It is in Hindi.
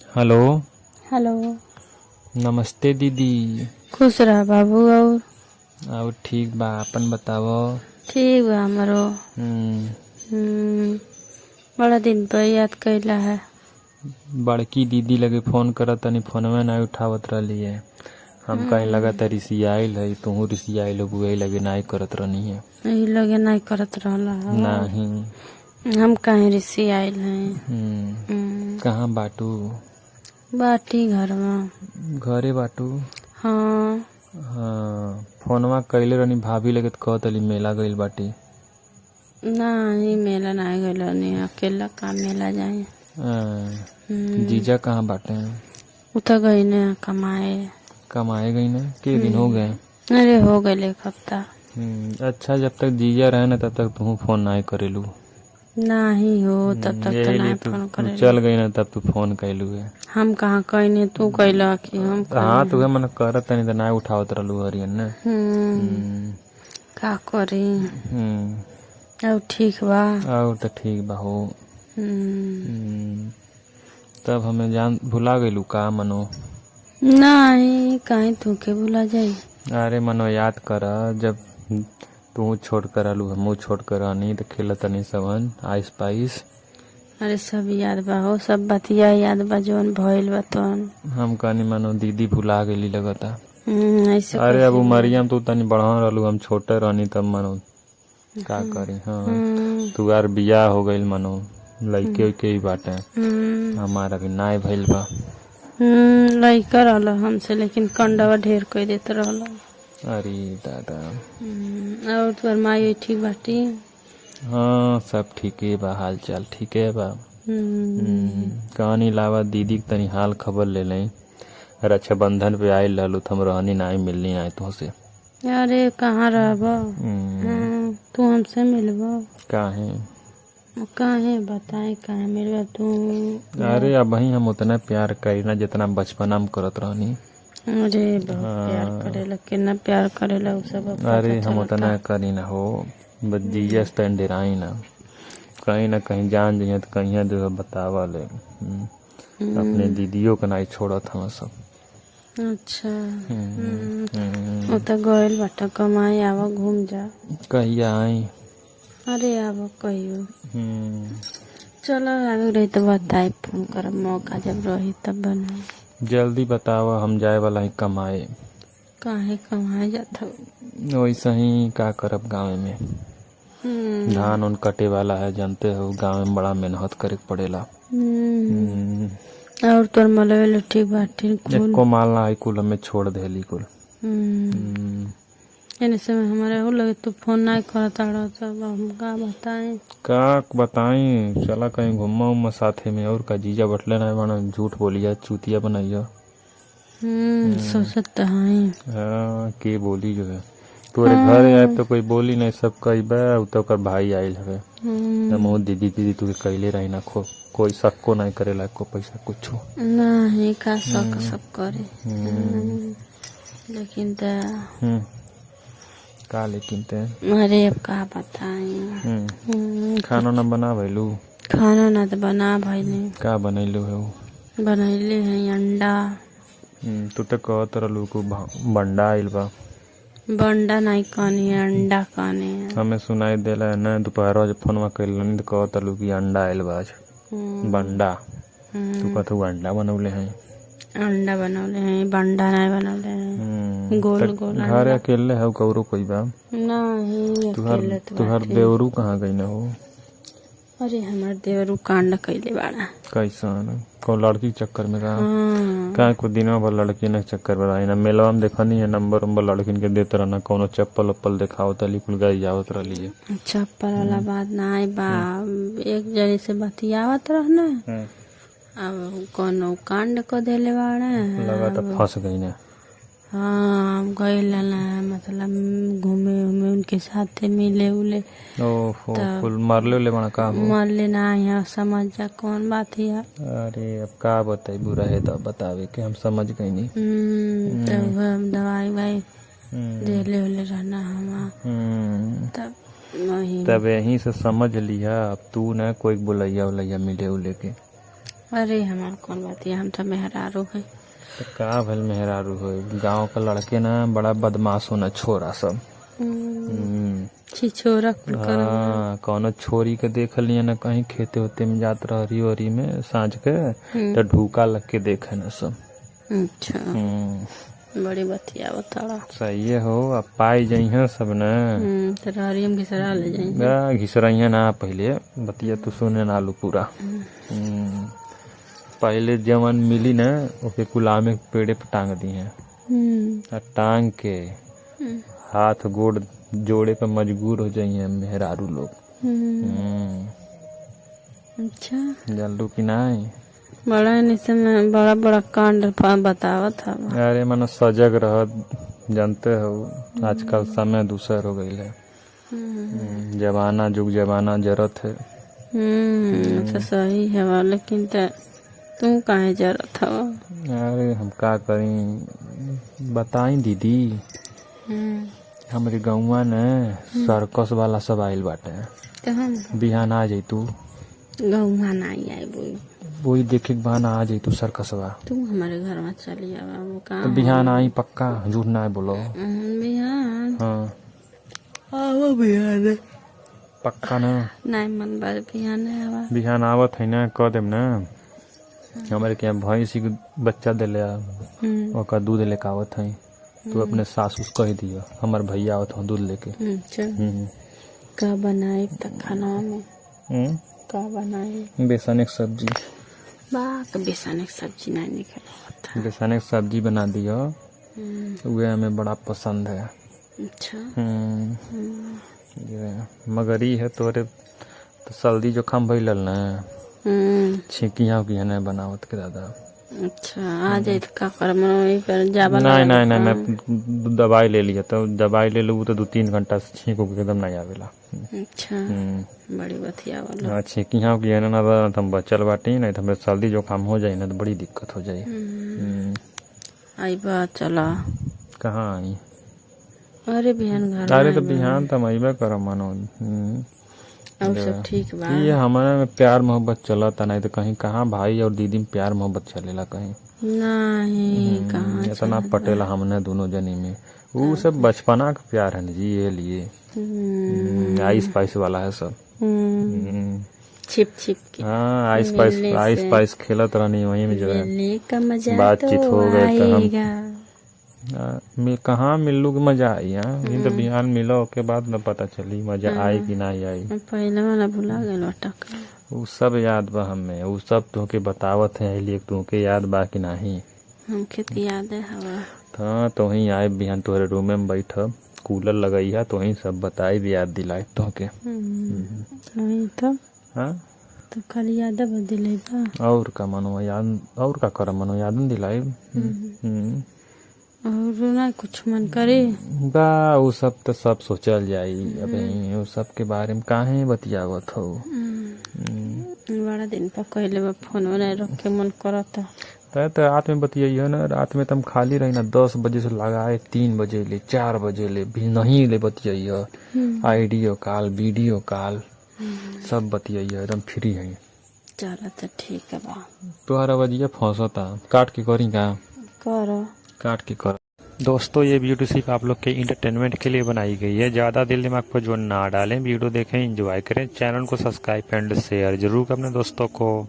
हेलो। हेलो। नमस्ते दीदी। खुश रह बाबू। और ठीक बा, अपन बतावो। ठीक बा हमरो। हम्म, बड़ा दिन पर याद कैला है। बड़की दीदी लगे फोन करत तनी, फोनवे ना उठावत रहली है। हम कहीं लगा त रिसियाइल है, तुहू रिसियाइल हो, बुआई लगे नाई करत रहनी है। यही लगे नहीं करत रहला नहीं। हम कहीं रिसी आयल हैं। कहाँ बाटू? बाटी घर में। घरे बाटू? हाँ। हाँ, फोनवा कैले रहनी भाभी लगे तो कहत तली मेला गइल बाटी। नहीं मेला नहीं गइल नहीं, अकेला का मेला जाए। जीजा कहाँ बाटे? उतर गई ने कमाए। कमाए गई ने? के दिन हो गए? अरे हो गए एक हफ्ता। अच्छा, जब तक जीजा रहे ना तब तक तू फोन नहीं करेलू। नहीं हो तब तक तो नहीं तू फोन करे। चल गई ना तब तू फोन कैलू है। हम कहाँ कहने तू कैला कि हम हाँ, तुहे मन करत नहीं तो ना उठावत रहलू हरियन ने। का करी। अब ठीक बा। और तो ठीक बा हो। तब हमें जान भुला गइलू का मनो? नहीं कहीं तू के भुला जाई। अरे मनो याद कर, जब तू छोड़ कर आलू हमू छोड़ कर आनी तो खेलत नहीं सबन आइस पाइस। अरे सब याद बा हो, सब बतिया याद बा जौन भइल बा तौन। हम कहनी मानो दीदी भुला गई लगता। ऐसे अरे अब उमरियम तू तनी बढ़ा रहलू, हम छोटे रहनी तब मनो का करी। हाँ, तू यार बियाह हो गइल मनो, लइके उइके ही बाटे। हमारा भी नाय भइल बा। लइका रहल हमसे, लेकिन कंडवा ढेर कह देत रहल। अरे दादा। और तोर माई ठीक बाटी? हाँ, सब ठीके बा, हाल चाल ठीके बा। कहानी लावा दीदी के तनी हाल खबर ले लें। रक्षाबंधन पे आयल रहलू तो हम रहनी नहीं मिलनी आए तुहसे। अरे कहाँ रहब, तू हमसे मिलब? काहे बताए काहे मिलब तू? अरे अब ही हम उतना प्यार करी ना जितना बचपना में करत रहनी। अरे बहुत प्यार करेला, कितना प्यार करेला उ सब। अरे हम उतना करी ना हो, बस जीजा स्टैंड डेराई ना, कहीं ना कहीं जान जाइए तो कहीं जो बतावा ले। अपने दीदियों का नहीं छोड़त हम सब। अच्छा। वो तो गइल बाटा कमाई, आवा घूम जा। कहिया आई? अरे आवा कहियो। चलो आवे रही तो बताए, फोन कर मौका जब रही तब बनाए। जल्दी बतावा, हम जाए वाला ही कमाए। काहे कमाए जाता? वैसा ही का करब गाँव में। धान उन कटे वाला है, जानते हो गाँव में बड़ा मेहनत करे पड़ेला। और तोर मलवे ठीक बाटी? को मालना है कुल हमें छोड़ देली कुल। समय हमारे हो लगे तू फोन नहीं करता रहता, हम का बताएं? का बताई, चला कहीं घुमा उमा साथे में। और का जीजा बटले ना बना, झूठ बोलिया चूतिया बनाइया। सोचत है। हाँ, के बोली जो है तोरे घर आए तो कोई बोली नहीं, सब कही बा तो कर भाई आयल हवे। हम दीदी दीदी तू कहले रही ना, कोई शक को नहीं करेला को पैसा कुछ नहीं का शक सब करे। लेकिन का लेकिन ते अरे अब का बताएं। खाना ना बना भैलू? खाना ना तो बना भाई ने। का बनैलू है? बनैले हैं अंडा। तू तो कहत रहलू को बंडा आइल बा। बंडा नहीं कहनी है, अंडा कहने है। हमें सुनाई देला ना दोपहर जब फोनवा कैलनी तो कहत रहलू कि अंडा आइल बा। बंडा तू कहतू अंडा बनौले हैं? अंडा बनौले हैं, बंडा नहीं बनौले हैं। गोल गोल घर अकेले है कौरो कोई बा? नहीं अकेले। तुहर देवरू कहाँ गई ना हो? अरे हमार देवरू कांड कैले बाड़ा। कैसन? कौन लड़की चक्कर में का? का को दिनों भर लड़की ने चक्कर में रही ना। मेलवा में देखनी है नंबर उम्बर लड़किन के देते रहना, कोनो चप्पल उप्पल दिखाओ तली कुल गई जावत रही है। चप्पल वाला बात नहीं बा, एक जगह से बतियावत रहना। अब कोनो कांड को देले बाड़ा, लगा तो फंस गई ना। हाँ गए मतलब घूमे उमे उनके साथ मिले उले। ओहो, कुल मारले उले बना का? मारले ना यहाँ समझ जा कौन बात है। अरे अब का बताई, बुरा है तो बतावे के हम समझ गई नहीं। तब हम दवाई वाई देले उले रहना हम। तब यहीं से समझ लिया। अब तू ना कोई बुलैया उलैया मिले उले के अरे हमार कौन बात है, हम तो मेहरारू है। तो का भल मेहरारू हो, गांव का लड़के ना बड़ा बदमाश होना छोरा सब। छिछोरा कुल कर। हाँ, कौनो छोरी के देख लिया ना कहीं खेते होते में जात रही ओरी में साँझ के, तो ढूका लग के देखे न सब। अच्छा, बड़ी बतिया बताड़ा। सही हो, अब पाई जइह सब न। तो रहरियम घिसरा ले जाएंगे। घिसरइया ना, पहले बतिया तू सुने ना लू पूरा। पहले जवन मिली न ओके गुलामे के पेड़े पे टांग दी है, टांग के हाथ गोड़ जोड़े पे मजबूर हो जाइए मेहरारू लोग। अच्छा, जल्दू की नहीं बड़ा निसे में बड़ा बड़ा कांड बतावत था। अरे मन सजग रह, जानते हो आजकल समय दूसर हो गई है। जमाना जुग जमाना जरूरत है। तो सही है, लेकिन तू काहे जरूरत है? अरे हम का करी बताई दीदी, हमारे गौवा ने सर्कस वाला सब आइल बाटे। बिहान आ जाई तू। गौवा नहीं आई वही देखे के बहाना आ जाई तू सर्कसवा। तू हमारे घर में चली आवा। वो कहाँ तो बिहान आई पक्का, झूठ ना बोलो। बिहान? हाँ आओ बिहान। पक्का ना? नहीं मन बार बिहान आवा। बिहान आवत है ना, कह देम ना हमारे क्या भैंसी के बच्चा दिले, ओका दूध लेके आवत है। तू अपने सास उसको ही दियो, हमारे भैया आवत हो दूध लेके। का बनाई तक खाना में? का बनाई? बेसन एक सब्जी। बेसन एक सब्जी नहीं निकल। बेसन एक सब्जी बना दियो, वह हमें बड़ा पसंद है। अच्छा। मगर ये है तोरे तो सर्दी जो खम भइल ना, छींकियाँ की है बनावत के दादा। अच्छा, आ जाए तो का कर मन पर जाबा। नहीं मैं दवाई ले लिया, तो दवाई ले लूँ तो 2-3 घंटा से छींक एकदम नहीं आवेला। अच्छा, बड़ी बतिया वाला। हाँ, छींकियाँ की है ना तो हम बचल बाटी, नहीं तो हमें सर्दी जो काम हो जाए ना तो बड़ी दिक्कत हो जाए। आई बात चला। कहाँ आई? अरे बिहान घर। अरे तो बिहान तो अइबे करम मानो। और सब ठीक बा? ये हमारे में प्यार मोहब्बत चलता, नहीं तो कहीं कहाँ भाई और दीदी में प्यार मोहब्बत चलेला कहीं नहीं। कहाँ इतना पटेला हमने दोनों जनी में। वो सब बचपना का प्यार है जी, ये लिए आइस पाइस वाला है सब। छिप छिप के। हाँ, आइस पाइस खेलत रहनी वहीं में, जो है बातचीत हो गए तो हम कहाँ मिलू के मजा आई। ये तो बिहान मिलो के बाद न पता चली मजा आई कि नहीं आई। पहले वाला भुला गए अटक। वो सब याद बा हमें, वो सब तुहके बतावत है लिए तुहके याद बा कि नहीं? हमके तो याद है हवा। हाँ, तो वहीं आए बिहान तोहरे रूम में बैठ, कूलर लगाई है तो वहीं सब बताई भी, याद दिलाई तुहके। तो हाँ, तो खाली याद दिलाई बा। और का मनो याद, और का कर मनो याद दिलाई। और ना कुछ मन करे बा, वो सब तो सब सोचल जाई। अबे वो सब के बारे में काहे बतियावत हो? बड़ा दिन पर कहले बा फोन नहीं रखे मन करता। तो रात में बतियाइयो ना, रात में तुम खाली रही ना, 10 बजे से लगाए 3 बजे ले 4 बजे ले भी नहीं ले बतियाइयो। आइडियो कॉल, वीडियो कॉल सब बतियाइयो, एकदम फ्री है। चला तो ठीक है बा। तुम्हारा बजिया फंसता, काट के करी का? करो, काट के कर। दोस्तों, ये वीडियो सिर्फ आप लोग के इंटरटेनमेंट के लिए बनाई गई है, ज़्यादा दिल दिमाग पर जो ना डालें। वीडियो देखें, एंजॉय करें, चैनल को सब्सक्राइब एंड शेयर जरूर करें अपने दोस्तों को।